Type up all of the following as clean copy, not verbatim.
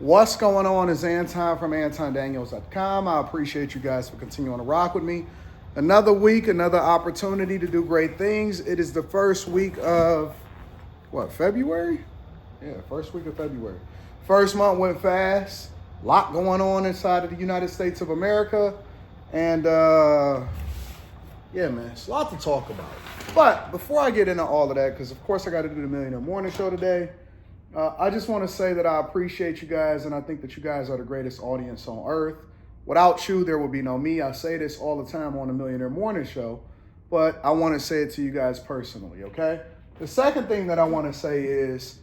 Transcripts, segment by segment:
What's going on is Anton from antondaniels.com. I appreciate you guys for continuing to rock with me. Another week, another opportunity to do great things. It is the first week of, February? Yeah, first week of February. First month went fast. A lot going on inside of the United States of America. And, man, it's a lot to talk about. But before I get into all of that, because of course I got to do the Millionaire Morning Show today, I just want to say that I appreciate you guys, and I think that you guys are the greatest audience on earth. Without you, there would be no me. I say this all the time on the Millionaire Morning Show, but I want to say it to you guys personally, okay? The second thing that I want to say is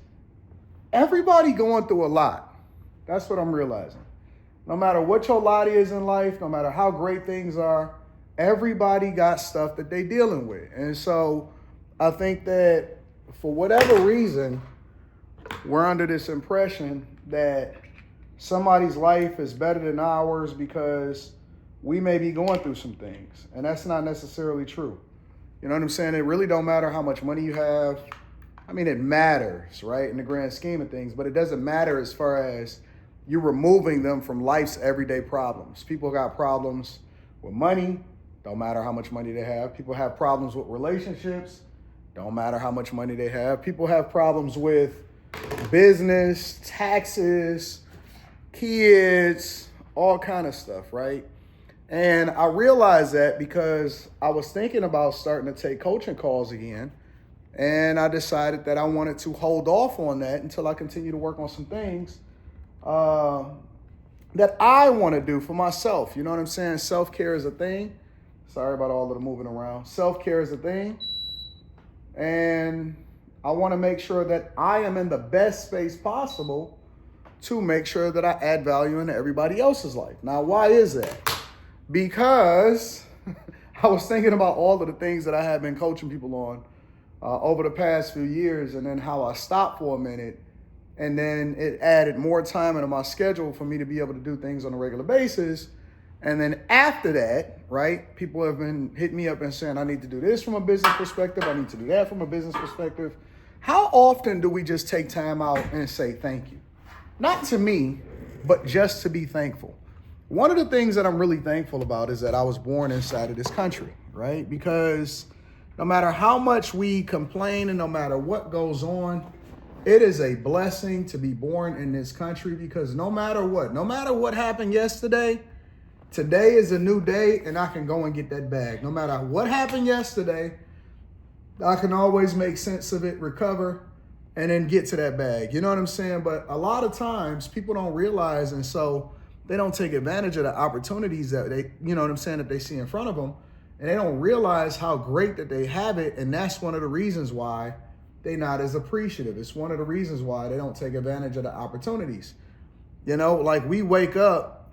everybody going through a lot. That's what I'm realizing. No matter what your lot is in life, no matter how great things are, everybody got stuff that they dealing with. And so I think that for whatever reason, we're under this impression that somebody's life is better than ours because we may be going through some things. And that's not necessarily true. You know what I'm saying? It really don't matter how much money you have. I mean, it matters, right, in the grand scheme of things, but it doesn't matter as far as you're removing them from life's everyday problems. People got problems with money. Don't matter how much money they have. People have problems with relationships. Don't matter how much money they have. People have problems with business, taxes, kids, all kind of stuff, right? And I realized that because I was thinking about starting to take coaching calls again, and I decided that I wanted to hold off on that until I continue to work on some things that I want to do for myself. You know what I'm saying? Self-care is a thing. Sorry about all of the moving around. Self-care is a thing. And I want to make sure that I am in the best space possible to make sure that I add value into everybody else's life. Now, why is that? Because I was thinking about all of the things that I have been coaching people on over the past few years, and then how I stopped for a minute, and then it added more time into my schedule for me to be able to do things on a regular basis. And then after that, right, people have been hitting me up and saying, I need to do this from a business perspective. I need to do that from a business perspective. How often do we just take time out and say thank you? Not to me, but just to be thankful. One of the things that I'm really thankful about is that I was born inside of this country, right? Because no matter how much we complain and no matter what goes on, it is a blessing to be born in this country, because no matter what happened yesterday, today is a new day and I can go and get that bag. No matter what happened yesterday, I can always make sense of it, recover, and then get to that bag. You know what I'm saying? But a lot of times people don't realize, and so they don't take advantage of the opportunities that they, you know what I'm saying, that they see in front of them. And they don't realize how great that they have it. And that's one of the reasons why they're not as appreciative. It's one of the reasons why they don't take advantage of the opportunities. You know, like we wake up,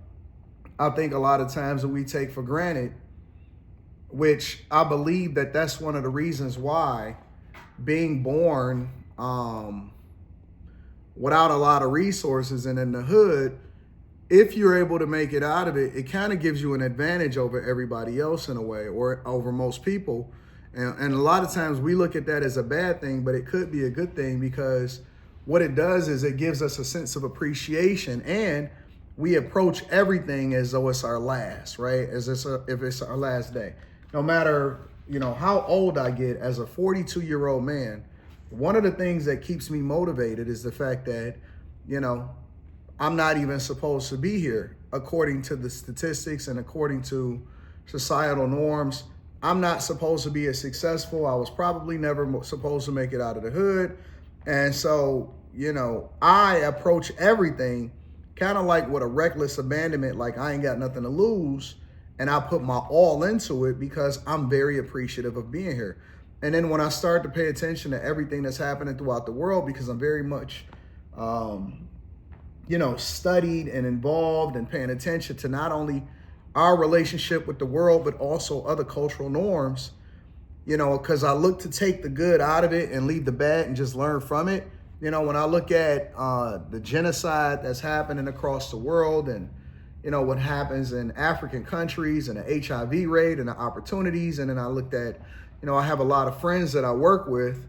I think a lot of times that we take for granted, which I believe that that's one of the reasons why being born without a lot of resources and in the hood, if you're able to make it out of it, it kind of gives you an advantage over everybody else in a way, or over most people. And a lot of times we look at that as a bad thing, but it could be a good thing, because what it does is it gives us a sense of appreciation, and we approach everything as though it's our last, right? If it's our last day. No matter, how old I get, as a 42-year-old man, one of the things that keeps me motivated is the fact that, I'm not even supposed to be here according to the statistics and according to societal norms. I'm not supposed to be as successful. I was probably never supposed to make it out of the hood. And so, I approach everything kind of like with a reckless abandonment, like I ain't got nothing to lose. And I put my all into it because I'm very appreciative of being here. And then when I start to pay attention to everything that's happening throughout the world, because I'm very much, studied and involved and paying attention to not only our relationship with the world, but also other cultural norms, because I look to take the good out of it and leave the bad and just learn from it. When I look at the genocide that's happening across the world, and what happens in African countries, and the HIV rate and the opportunities. And then I looked at, I have a lot of friends that I work with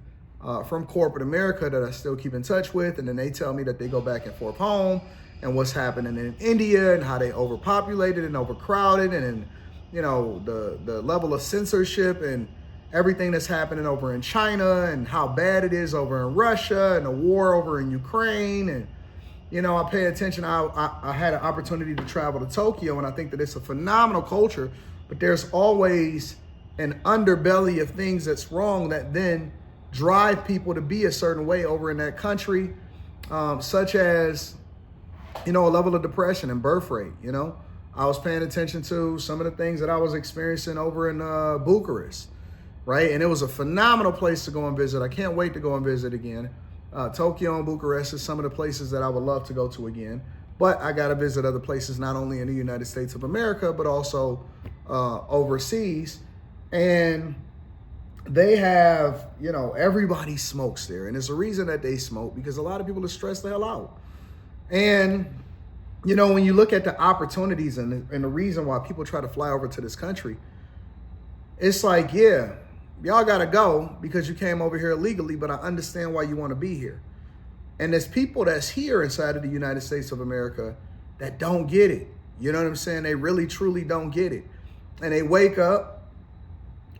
from corporate America that I still keep in touch with. And then they tell me that they go back and forth home and what's happening in India and how they overpopulated and overcrowded, and you know, the level of censorship and everything that's happening over in China and how bad it is over in Russia and the war over in Ukraine. And, you know, I pay attention. I had an opportunity to travel to Tokyo, and I think that it's a phenomenal culture, but there's always an underbelly of things that's wrong that then drive people to be a certain way over in that country, such as, you know, a level of depression and birth rate. You know, I was paying attention to some of the things that I was experiencing over in Bucharest, right? And it was a phenomenal place to go and visit. I can't wait to go and visit again. Tokyo and Bucharest is some of the places that I would love to go to again. But I got to visit other places, not only in the United States of America, but also overseas. And they have, you know, everybody smokes there. And there's a reason that they smoke, because a lot of people are stressed the hell out. And, you know, when you look at the opportunities and the reason why people try to fly over to this country, it's like, yeah, y'all got to go because you came over here illegally, but I understand why you want to be here. And there's people that's here inside of the United States of America that don't get it. You know what I'm saying? They really, truly don't get it. And they wake up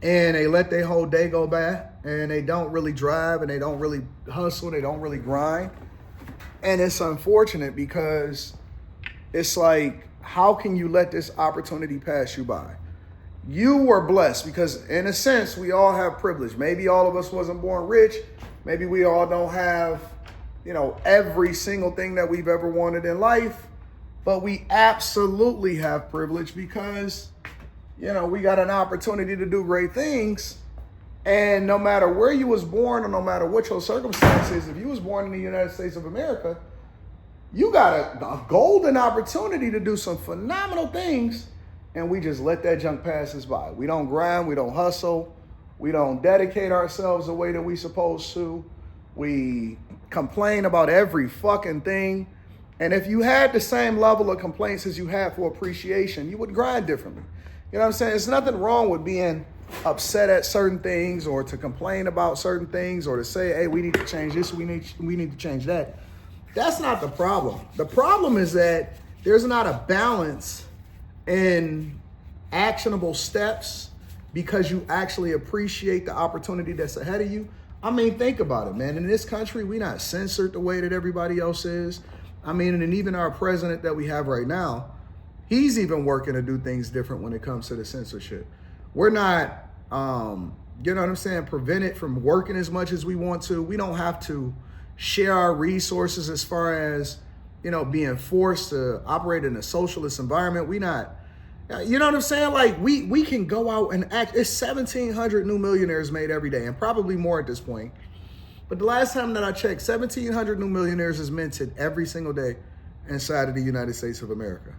and they let their whole day go by, and they don't really drive, and they don't really hustle, they don't really grind. And it's unfortunate because it's like, how can you let this opportunity pass you by? You were blessed because, in a sense, we all have privilege. Maybe all of us wasn't born rich. Maybe we all don't have, you know, every single thing that we've ever wanted in life. But we absolutely have privilege because, you know, we got an opportunity to do great things. And no matter where you was born or no matter what your circumstances, if you was born in the United States of America, you got a golden opportunity to do some phenomenal things. And we just let that junk pass us by. We don't grind, we don't hustle, we don't dedicate ourselves the way that we supposed to. We complain about every fucking thing. And if you had the same level of complaints as you had for appreciation, you would grind differently. You know what I'm saying? There's nothing wrong with being upset at certain things or to complain about certain things or to say, hey, we need to change this, we need to change that. That's not the problem. The problem is that there's not a balance in actionable steps because you actually appreciate the opportunity that's ahead of you. I mean, think about it, man. In this country, we're not censored the way that everybody else is. I mean, and even our president that we have right now, he's even working to do things different when it comes to the censorship. We're not, you know what I'm saying, prevented from working as much as we want to. We don't have to share our resources as far as, you know, being forced to operate in a socialist environment. We not, you know what I'm saying? Like we can go out and act. It's 1,700 new millionaires made every day, and probably more at this point. But the last time that I checked, 1,700 new millionaires is minted every single day inside of the United States of America.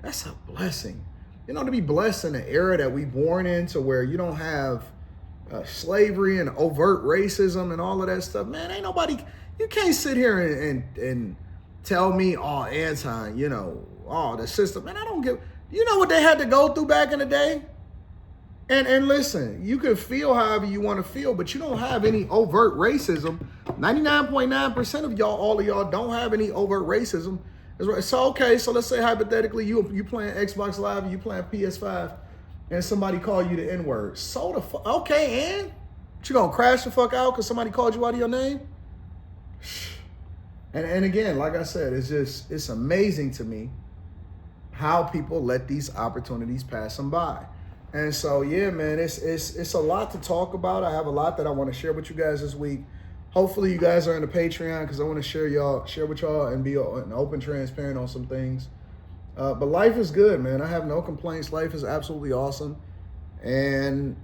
That's a blessing. You know, to be blessed in the era that we born into where you don't have slavery and overt racism and all of that stuff. Man, ain't nobody, you can't sit here and tell me, oh, Anton, you know, oh, the system. Man, I don't give, you know what they had to go through back in the day? And listen, you can feel however you want to feel, but you don't have any overt racism. 99.9% of y'all, all of y'all don't have any overt racism. So, okay, so let's say hypothetically you playing Xbox Live and you playing PS5 and somebody call you the N-word. So the fuck, okay, and? But you gonna crash the fuck out because somebody called you out of your name? And again, like I said, it's amazing to me how people let these opportunities pass them by. And so, yeah, man, it's a lot to talk about. I have a lot that I want to share with you guys this week. Hopefully you guys are in the Patreon because I want to share with y'all and be open, transparent on some things. But life is good, man. I have no complaints. Life is absolutely awesome. And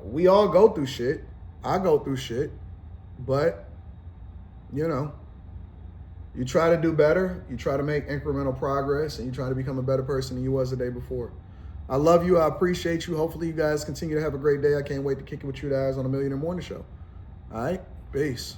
we all go through shit. I go through shit. But, you know, you try to do better. You try to make incremental progress. And you try to become a better person than you was the day before. I love you. I appreciate you. Hopefully you guys continue to have a great day. I can't wait to kick it with you guys on the Millionaire Morning Show. All right? Peace.